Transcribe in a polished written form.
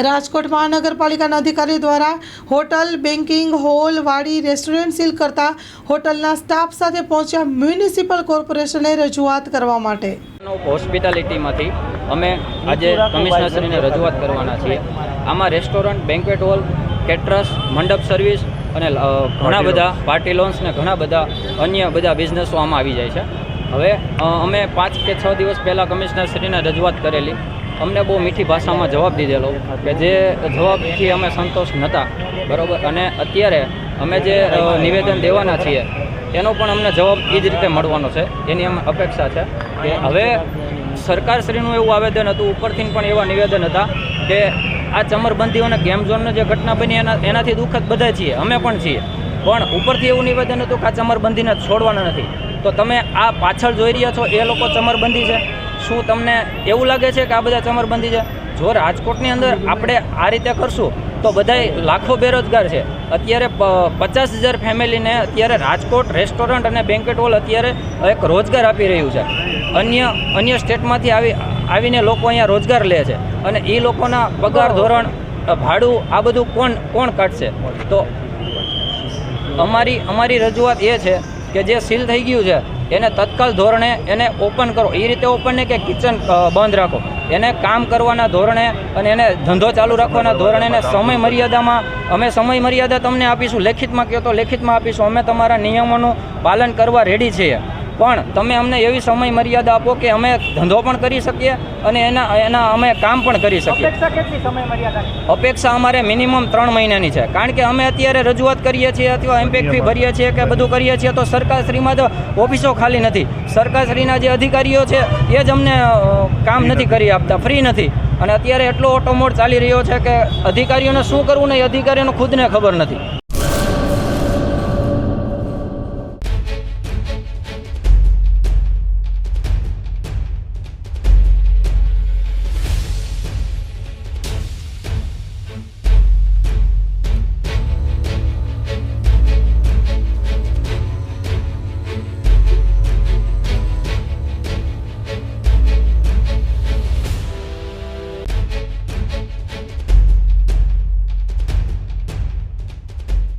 રાજકોટ મહાનગરપાલિકાના અધિકારી દ્વારા હોટલ, બેન્કિંગ હોલ, વાડી, રેસ્ટોરન્ટ સીલ કરતા હોટલના સ્ટાફ સાથે પહોંચ્યા મ્યુનિસિપલ કોર્પોરેશને રજૂઆત કરવા માટે। હોસ્પિટાલિટીમાંથી અમે આજે કમિશનરશ્રીને રજૂઆત કરવાના છીએ। આમાં રેસ્ટોરન્ટ, બેન્ક્વેટ હોલ, કેટરસ, મંડપ સર્વિસ અને ઘણા બધા પાર્ટી લોન્સ ને ઘણા બધા અન્ય બધા બિઝનેસો આમાં આવી જાય છે। હવે અમે 5 કે 6 દિવસ પહેલાં કમિશનરશ્રીને રજૂઆત કરેલી। અમને બહુ મીઠી ભાષામાં જવાબ દીધેલો કે જે જવાબથી અમે સંતોષ નહોતા, બરાબર। અને અત્યારે અમે જે નિવેદન દેવાના છીએ એનો પણ અમને જવાબ એ જ રીતે મળવાનો છે, એની અમે અપેક્ષા છે કે હવે સરકારશ્રીનું એવું આવેદન હતું, ઉપરથી પણ એવા નિવેદન હતા કે આ ચમરબંધીઓ અને ગેમ ઝોનની જે ઘટના બની એનાથી દુઃખદ બધા છીએ, અમે પણ છીએ, પણ ઉપરથી એવું નિવેદન હતું કે આ ચમરબંધીને છોડવાના નથી। તો તમે આ પાછળ જોઈ રહ્યા છો એ લોકો ચમરબંધી છે? શું તમને એવું લાગે છે કે આ બધા ચમરબંધી છે? જો રાજકોટની અંદર આપણે આ રીતે કરશું તો બધાય લાખો બેરોજગાર છે। અત્યારે 50,000 ફેમિલીને અત્યારે રાજકોટ રેસ્ટોરન્ટ અને બેન્ક્વેટ હોલ અત્યારે એક રોજગાર આપી રહ્યું છે। અન્ય સ્ટેટમાંથી આવીને લોકો અહીંયા રોજગાર લે છે અને એ લોકોના પગાર ધોરણ, ભાડું આ બધું કોણ કાઢશે? તો અમારી રજૂઆત એ છે કે જે સીલ થઈ ગયું છે એને તત્કાલ ધોરણે એને ઓપન કરો। એ રીતે ઓપન ને કે કિચન બંધ રાખો, એને કામ કરવાના ધોરણે અને એને ધંધો ચાલુ રાખવાના ધોરણે એને સમય મર્યાદામાં અમે સમય મર્યાદા તમને આપીશું। લેખિતમાં કહો તો લેખિતમાં આપીશું, અમે તમારા નિયમોનું પાલન કરવા રેડી છીએ, પણ તમે અમને એવી સમય મર્યાદા આપો કે અમે ધંધો પણ કરી શકીએ અને એના અમે કામ પણ કરી શકીએ। અપેક્ષા અમારે મિનિમમ 3 મહિનાની છે, કારણ કે અમે અત્યારે રજૂઆત કરીએ છીએ અથવા ઇમ્પેક્ટ ફી ભરીએ છીએ કે બધું કરીએ છીએ તો સરકારશ્રીમાં તો ઓફિસો ખાલી નથી। સરકારશ્રીના જે અધિકારીઓ છે એ જ અમને કામ નથી કરી આપતા, ફ્રી નથી। અને અત્યારે એટલો ઓટોમોડ ચાલી રહ્યો છે કે અધિકારીઓને શું કરવું ને એ અધિકારીઓને ખુદને ખબર નથી।